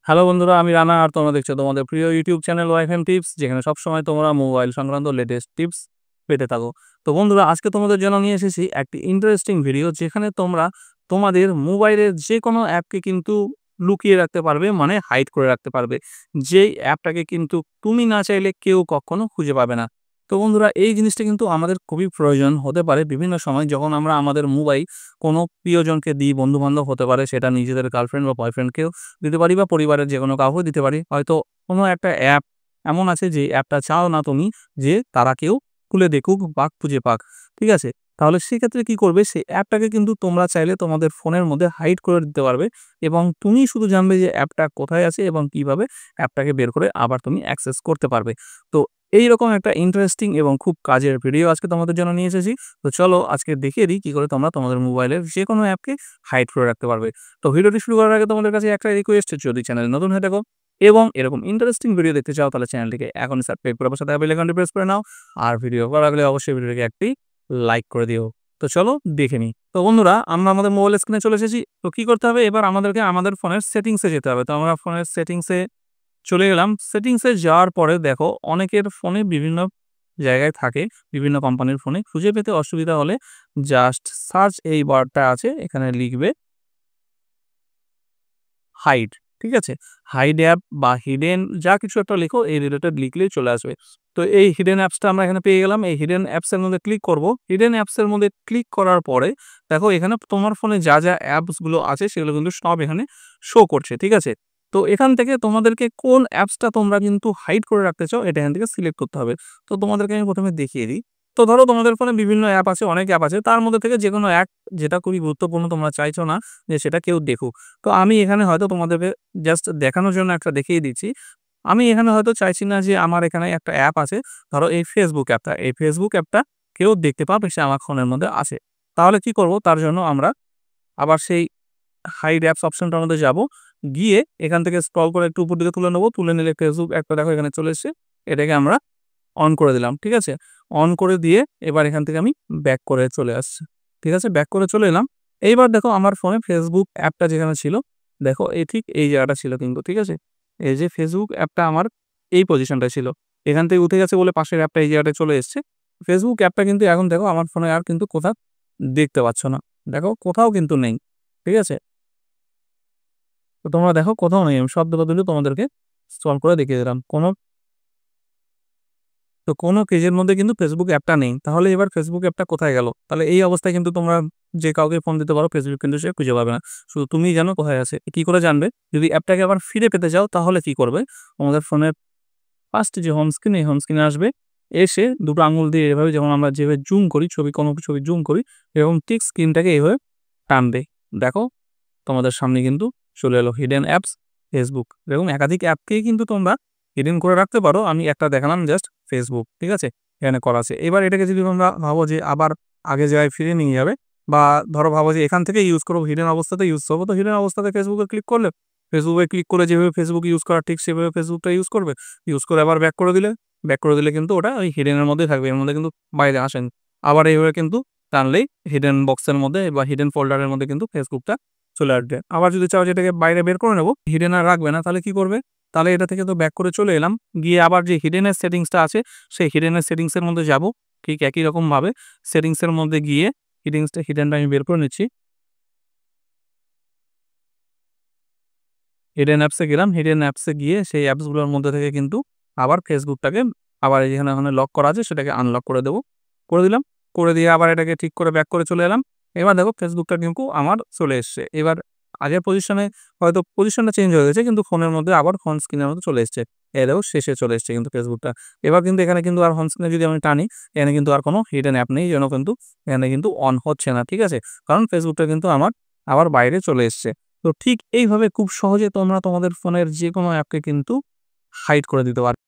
Hello বন্ধুরা, আমি রানা আর তোমরা দেখছো তোমাদের প্রিয় ইউটিউব চ্যানেল ওয়াইফাই টিপস, যেখানে সবসময় তোমরা মোবাইল সংক্রান্ত লেটেস্ট টিপস পেতে থাকো। তো বন্ধুরা, আজকে তোমাদের জন্য নিয়ে এসেছি একটি ইন্টারেস্টিং ভিডিও, যেখানে তোমরা তোমাদের মোবাইলের যে কোনো অ্যাপকে কিন্তু লুকিয়ে রাখতে পারবে, মানে হাইড করে রাখতে পারবে। যেই অ্যাপটাকে কিন্তু তুমি না চাইলে কেউ কখনো খুঁজে পাবে না। তো বন্ধুরা, এই জিনিসটা কিন্তু আমাদের খুবই প্রয়োজন হতে পারে বিভিন্ন সময়, যখন আমরা আমাদের মোবাইল কোনো প্রিয়জনকে দিই, বন্ধু-বান্ধব হতে পারে, সেটা নিজেদের গার্লফ্রেন্ড বা বয়ফ্রেন্ডকেও দিতে পারি, বা পরিবারের যেকোনো কাউকে দিতে পারি। হয়তো কোনো একটা অ্যাপ এমন আছে যে অ্যাপটা চাও না তুমি যে তারা কেউ খুলে দেখুক বা খুঁজে পাক। ঠিক আছে? তাহলে সেক্ষেত্রে কি করবে? সেই অ্যাপটাকে কিন্তু তোমরা চাইলে তোমাদের ফোনের মধ্যে হাইড করে দিতে পারবে, এবং তুমি শুধু জানবে যে অ্যাপটা কোথায় আছে এবং কিভাবে অ্যাপটাকে বের করে আবার তুমি অ্যাক্সেস করতে পারবে। তো এইরকম একটা ইন্টারেস্টিং এবং খুব কাজের ভিডিও আজকে তোমাদের জন্য নিয়ে এসেছি। তো চলো আজকে দেখিয়ে দিই কি করে তোমরা তোমাদের মোবাইলের যেকোনো অ্যাপকে হাইড করে রাখতে পারবে। তো ভিডিওটি শুরু করার আগে তোমাদের কাছে একটা রিকোয়েস্ট, যদি চ্যানেলে নতুন হয়ে থাকো এবং এরকম ইন্টারেস্টিং ভিডিও দেখতে চাও, তাহলে চ্যানেলটিকে এখনই সাবস্ক্রাইব করে সাথে বেল আইকনটি প্রেস করে নাও। আর ভিডিও ভালো লাগলে অবশ্যই ভিডিওটিকে একটি লাইক করে দিও। তো চলো দেখে নিই। তো বন্ধুরা, আমরা আমাদের মোবাইল স্ক্রিনে চলে এসেছি। তো কি করতে হবে? এবার আমাদেরকে আমাদের ফোনের সেটিংসে যেতে হবে। তো আমরা ফোনের সেটিংসে চলে গেলাম। সেটিংসে যাওয়ার পরে দেখো, অনেকের ফোনে বিভিন্ন জায়গায় থাকে, বিভিন্ন কোম্পানির ফোনে। খুঁজে পেতে অসুবিধা হলে জাস্ট সার্চ এই ওয়ার্ডটা আছে, এখানে লিখবে হাইড। ঠিক আছে? হাইড অ্যাপ বা হিডেন যা কিছু একটা লিখো, এই রিলেটেড লিখলেই চলে আসবে। তো এই হিডেন অ্যাপসটা আমরা এখানে পেয়ে গেলাম। এই হিডেন অ্যাপসের মধ্যে ক্লিক করব। হিডেন অ্যাপসের মধ্যে ক্লিক করার পরে দেখো, এখানে তোমার ফোনে যা অ্যাপসগুলো আছে সেগুলো কিন্তু সব এখানে শো করছে। ঠিক আছে? তো এখান থেকে তোমাদেরকে কোন অ্যাপসটা তোমরা কিন্তু হাইড করে রাখতে চাও, এটা এখান থেকে সিলেক্ট করতে হবে। তো তোমাদেরকে আমি প্রথমে দেখিয়ে দিই। তো ধরো, তোমাদের ফোনে বিভিন্ন অ্যাপ আছে, অনেক অ্যাপ আছে। তার মধ্যে থেকে যেকোনো এক, যেটা খুবই গুরুত্বপূর্ণ, তোমরা চাইছো না যে সেটা কেউ দেখুক। তো আমি এখানে হয়তো তোমাদেরকে জাস্ট দেখানোর জন্য একটা দেখিয়ে দিচ্ছি। আমি এখানে হয়তো চাইছি না যে আমার এখানে একটা অ্যাপ আছে, ধরো এই ফেসবুক অ্যাপটা। এই ফেসবুক অ্যাপটা কেউ দেখতে পাবে, সে আমার ফোনের মধ্যে আছে। তাহলে কি করব? তার জন্য আমরা আবার সেই হাইড অ্যাপস অপশনটার মধ্যে যাব। গিয়ে এখান থেকে স্ক্রল করে একটু উপর দিকে তুলে নেব। তুলে নিলে ফেসবুক অ্যাপটা দেখো এখানে চলে এসেছে। এটাকে আমরা অন করে দিলাম। ঠিক আছে? অন করে দিয়ে এবার এখান থেকে আমি ব্যাক করে চলে আসছি। ঠিক আছে? ব্যাক করে চলে এলাম। এইবার দেখো, আমার ফোনে ফেসবুক অ্যাপটা যেখানে ছিল, দেখো এই ঠিক এই জায়গাটা ছিল কিন্তু। ঠিক আছে? এই যে ফেসবুক অ্যাপটা আমার এই পজিশনটায় ছিল। এখান থেকে উঠে গেছে বলে পাশের অ্যাপটা এই জায়গাটায় চলে এসছে। ফেসবুক অ্যাপটা কিন্তু এখন দেখো আমার ফোনে আর কিন্তু কোথাও দেখতে পাচ্ছ না। দেখো কোথাও কিন্তু নেই। ঠিক আছে? তো তোমরা দেখো কোথাও নেই। আমি শব্দ বদলে তোমাদেরকে স্ক্রল করে দেখিয়ে দিলাম। কোনো পেজের মধ্যে কিন্তু ফেসবুক অ্যাপটা নেই। তাহলে এবার ফেসবুক অ্যাপটা কোথায় গেল? তাহলে এই অবস্থায় কিন্তু তোমরা যে কাউকে ফোন দিতে পারো, ফেসবুক কিন্তু সে খুঁজে পাবে না। শুধু তুমিই জানো কোথায় আছে। কি করে জানবে? যদি অ্যাপটাকে আবার ফিরে পেতে চাও, তাহলে কি করবে? তোমাদের ফোনের ফার্স্ট যে হোম স্ক্রিন, এই হোম স্ক্রিনে আসবে। এসে দুটো আঙুল দিয়ে এভাবে, যেমন আমরা যেভাবে জুম করি, কোনো ছবি জুম করি, এরকম ঠিক স্ক্রিনটাকে এইভাবে টানবে। দেখো, তোমাদের সামনে কিন্তু চলে এলো হিডেন অ্যাপস ফেসবুক। এরকম একাধিক অ্যাপকেই কিন্তু তোমরা হিডেন করে রাখতে পারো। আমি একটা দেখালাম জাস্ট ফেসবুক। ঠিক আছে? এখানে করা আছে। এবার এটাকে যদি তোমরা ভাবো যে আবার আগে জায়গায় ফিরে নিয়ে যাবে, বা ধরো ভাবো যে এখান থেকে ইউজ করবো, হিডেন অবস্থাতে ইউজ করবো, তো হিডেন অবস্থাতে ফেসবুকে ক্লিক করলে, ফেসবুকে ক্লিক করে যেভাবে ফেসবুক ইউজ করা ঠিক সেভাবে ফেসবুকটা ইউজ করবে। ইউজ করে আবার ব্যাক করে দিলে কিন্তু ওটা ওই হিডেনের মধ্যেই থাকবে, এর মধ্যে কিন্তু বাইরে আসেন। আবার এইভাবে কিন্তু টানলেই হিডেন বক্সের মধ্যে বা হিডেন ফোল্ডারের মধ্যে কিন্তু ফেসবুকটা চলে আসবে। আবার যদি চাও যে এটাকে বাইরে বের করে নেবো, হিডেন আর রাখবে না, তাহলে কি করবে? তাহলে এটা থেকে তো ব্যাক করে চলে এলাম। গিয়ে আবার যে হিডেনের সেটিংসটা আছে, সেই হিডেনের সেটিংসের মধ্যে যাব। ঠিক একই রকমভাবে সেটিংসের মধ্যে গিয়ে হিডেনটা আমি বের করে নিচ্ছি। হিডেন অ্যাপসে গেলাম। হিডেন অ্যাপসে গিয়ে সেই অ্যাপসগুলোর মধ্যে থেকে কিন্তু আবার ফেসবুকটাকে, আবার যেখানে ওখানে লক করা আছে সেটাকে আনলক করে দেবো। করে দিলাম। করে দিয়ে আবার এটাকে ঠিক করে ব্যাক করে চলে এলাম। এবার দেখো ফেসবুকটা কিন্তু আমার চলে এসছে। এবার আগের পজিশনে হয়তো পজিশনটা চেঞ্জ হয়ে গেছে, কিন্তু ফোনের মধ্যে আবার হোম স্ক্রিনের মধ্যে চলে এসছে। এই দেখো শেষে চলে এসছে কিন্তু ফেসবুকটা। এবার কিন্তু এখানে কিন্তু আর হোম স্ক্রিনে যদি আমি টানি, এখানে কিন্তু আর কোনো হিডেন অ্যাপ নেই, যেন কিন্তু এখানে কিন্তু অন হচ্ছে না। ঠিক আছে? কারণ ফেসবুকটা কিন্তু আমার আবার বাইরে চলে এসছে। তো ঠিক এইভাবে খুব সহজে তোমরা তোমাদের ফোনের যেকোনো অ্যাপকে কিন্তু হাইড করে দিতে পারবে।